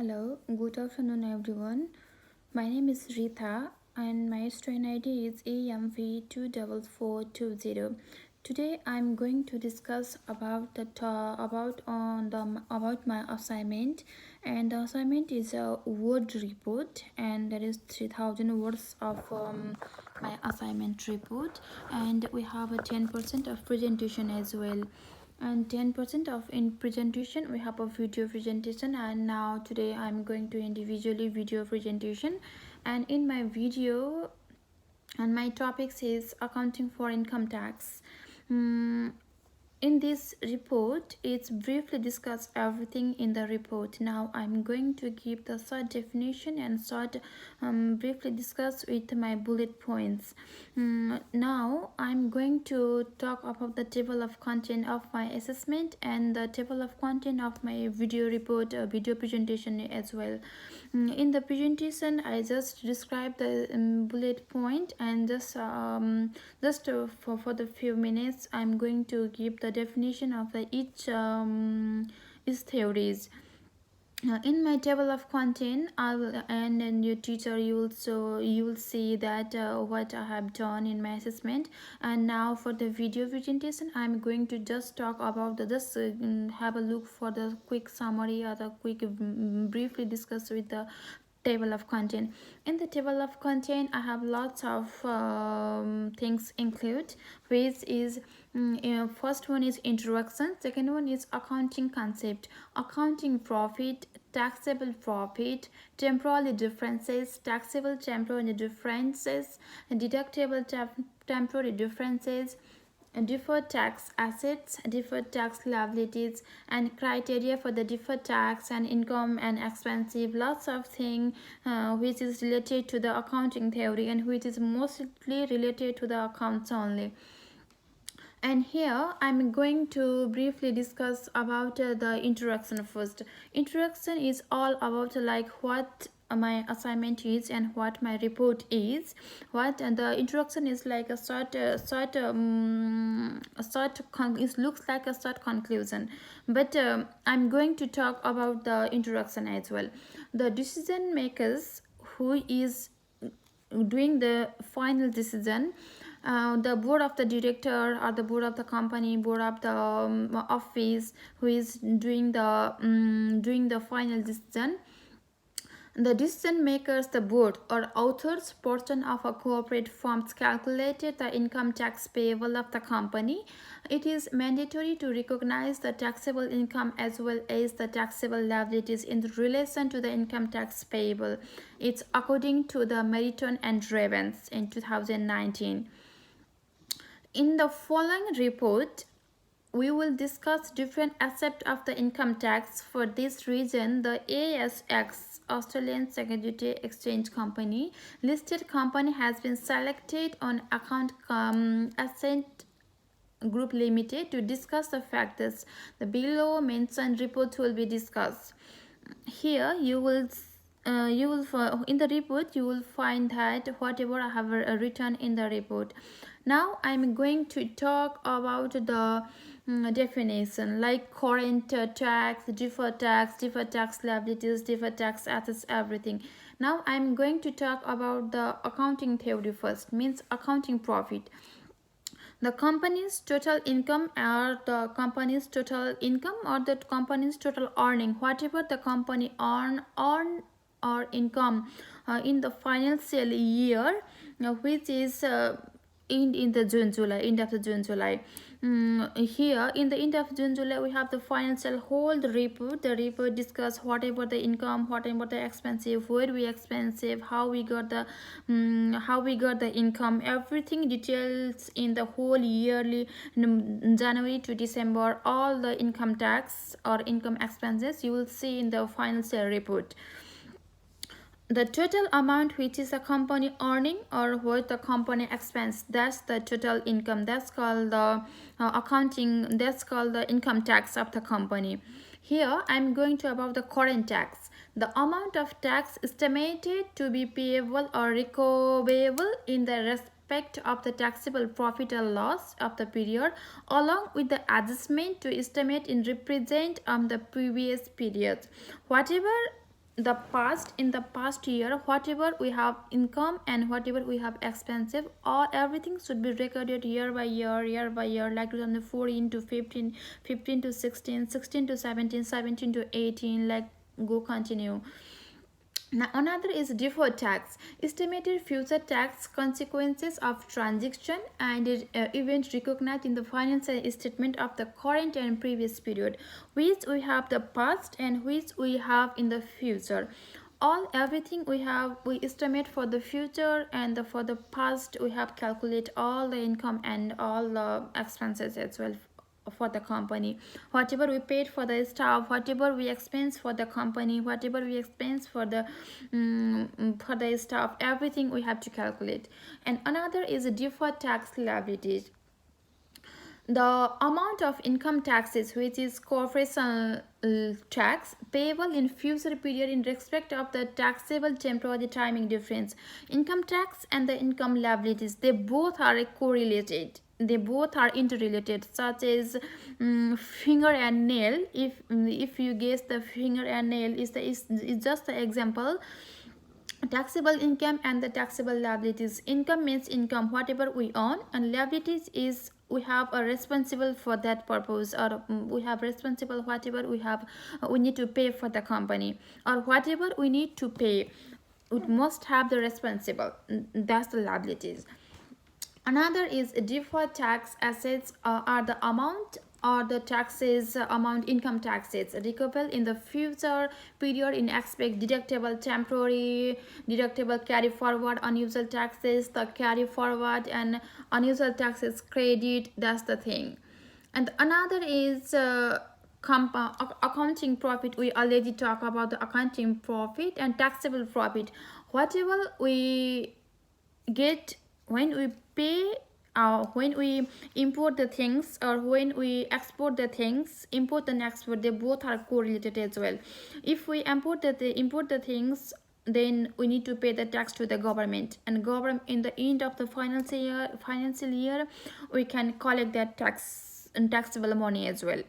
Hello, good afternoon everyone. My name is Rita and my student ID is AMV24420. Today I'm going to discuss about about my assignment, and the assignment is a word report, and that is 3000 words of my assignment report, and we have a 10% of presentation as well, and 10% of in presentation we have a video presentation. And now today I'm going to individually video presentation, and in my video, and my topic is accounting for income tax. Mm, in this report, it's briefly discuss everything in the report. Now I'm going to give the short definition and short briefly discuss with my bullet points. Now I'm going to talk about the table of content of my assessment and the table of content of my video report, video presentation as well. In the presentation I just describe the bullet point, and for the few minutes I'm going to give the definition of the each theories. In my table of content I will, and in your teacher you will see that what I have done in my assessment. And now for the video presentation I'm going to just talk about the just have a look for the quick summary or the quick briefly discuss with the table of content. In the table of content I have lots of things include, which is first one is introduction, second one is accounting concept, accounting profit, taxable profit, temporary differences, taxable temporary differences, deductible temporary differences, deferred tax assets, deferred tax liabilities, and criteria for the deferred tax and income and expensive, lots of things which is related to the accounting theory and which is mostly related to the accounts only. And here I'm going to briefly discuss about the introduction first. Introduction is all about like what my assignment is and what my report is. What and the introduction is like a it looks like a short conclusion, but I'm going to talk about the introduction as well. The decision makers who is doing the final decision, the board of the director or the board of the company, board of the office who is doing the final decision. The decision makers, the board or authors portion of a corporate firms calculated the income tax payable of the company. It is mandatory to recognize the taxable income as well as the taxable liabilities in relation to the income tax payable. It's according to the Meriton and Ravens in 2019. In the following report, we will discuss different aspects of the income tax. For this reason, the ASX, Australian Security Exchange Company, listed company has been selected on account Ascent Group Limited to discuss the factors. The below mentioned report will be discussed. Here you will in the report you will find that whatever I have written in the report. Now I'm going to talk about the definition like current tax, deferred tax liabilities, deferred tax assets, everything. Now I'm going to talk about the accounting theory first, means accounting profit. The company's total income or the company's total income or the company's total earning, whatever the company earn or income in the financial year, which is in the June July, end of the June July. Here in the end of June July we have the financial whole report. The report discuss whatever the income, whatever the expensive, where we expensive, how we got the income, everything details in the whole yearly January to December, all the income tax or income expenses you will see in the financial report. The total amount which is a company earning or what the company expense, that's the total income, that's called the accounting, that's called the income tax of the company. Here I'm going to about the current tax, the amount of tax estimated to be payable or recoverable in the respect of the taxable profit or loss of the period, along with the adjustment to estimate in represent the previous periods. Whatever in the past year, whatever we have income and whatever we have expensive, all everything should be recorded year by year, like 2014 to 15, 15 to 16, 16 to 17, 17 to 18, like go continue. Now, another is deferred tax, estimated future tax consequences of transaction and event recognized in the financial statement of the current and previous period, which we have the past and which we have in the future. All everything we have, we estimate for the future, and for the past we have calculate all the income and all the expenses as well for the company. Whatever we paid for the staff, whatever we expense for the company, whatever we expense for the staff, everything we have to calculate. And another is a deferred tax liabilities, the amount of income taxes which is corporation tax payable in future period in respect of the taxable temporary timing difference. Income tax and the income liabilities, they both are correlated, they both are interrelated, such as finger and nail. If you guess, the finger and nail is just the example. Taxable income and the taxable liabilities. Income means income, whatever we earn, and liabilities is we have a responsible for that purpose, or we have responsible whatever we have, we need to pay for the company, or whatever we need to pay, we must have the responsible. That's the liabilities. Another is deferred tax assets, are the amount or the taxes amount, income taxes recoverable in the future period in expect deductible temporary, deductible carry forward, unusual taxes, the carry forward and unusual taxes credit. That's the thing. And another is accounting profit. We already talk about the accounting profit and taxable profit. Whatever we get when we pay, when we import the things, or when we export the things, import and export, they both are correlated as well. If we import the things, then we need to pay the tax to the government, and government in the end of the financial year we can collect that tax and taxable money as well.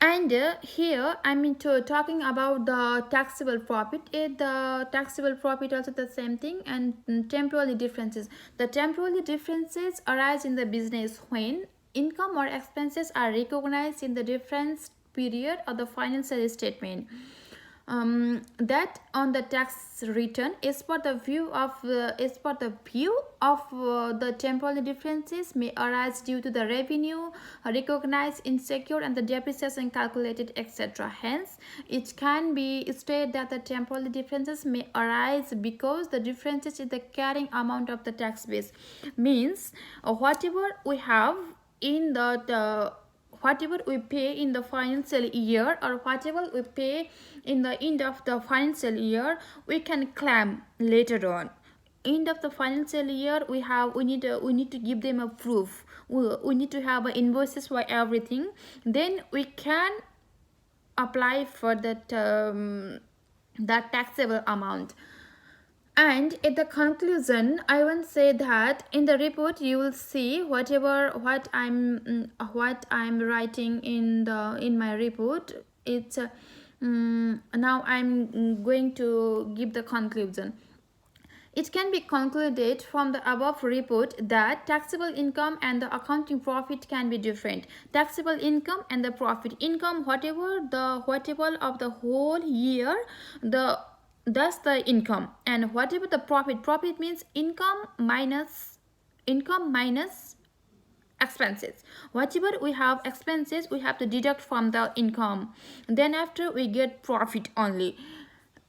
And here I'm into talking about the taxable profit. The taxable profit also the same thing, and temporary differences. The temporary differences arise in the business when income or expenses are recognized in the difference period of the financial statement. That on the tax return is for the view of the temporal differences may arise due to the revenue recognized, insecure, and the depreciation calculated, etc. Hence, it can be stated that the temporal differences may arise because the differences in the carrying amount of the tax base. Means whatever we have in the whatever we pay in the financial year, or whatever we pay in the end of the financial year, we can claim later on. End of the financial year, we need to give them a proof. We need to have invoices for everything. Then we can apply for that taxable amount. And at the conclusion, I want to say that in the report you will see what I'm writing in my report. It's now I'm going to give the conclusion. It can be concluded from the above report that taxable income and the accounting profit can be different. Taxable income and the profit income, whatever of the whole year, that's the income. And whatever the profit means income minus expenses. Whatever we have expenses, we have to deduct from the income. Then after we get profit only.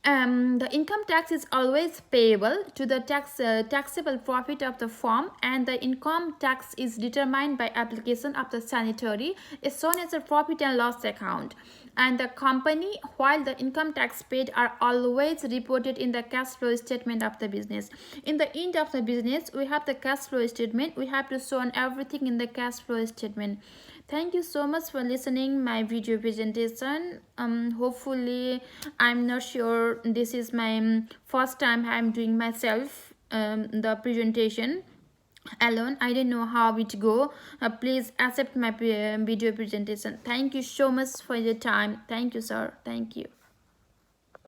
The income tax is always payable to the taxable profit of the firm, and the income tax is determined by application of the sanitary is shown as a profit and loss account. And the company, while the income tax paid are always reported in the cash flow statement of the business. In the end of the business, we have the cash flow statement. We have to show everything in the cash flow statement. Thank you so much for listening my video presentation. Hopefully, I'm not sure, this is my first time I'm doing myself the presentation alone. I don't know how it go. Please accept my video presentation. Thank you so much for your time. Thank you, sir. Thank you.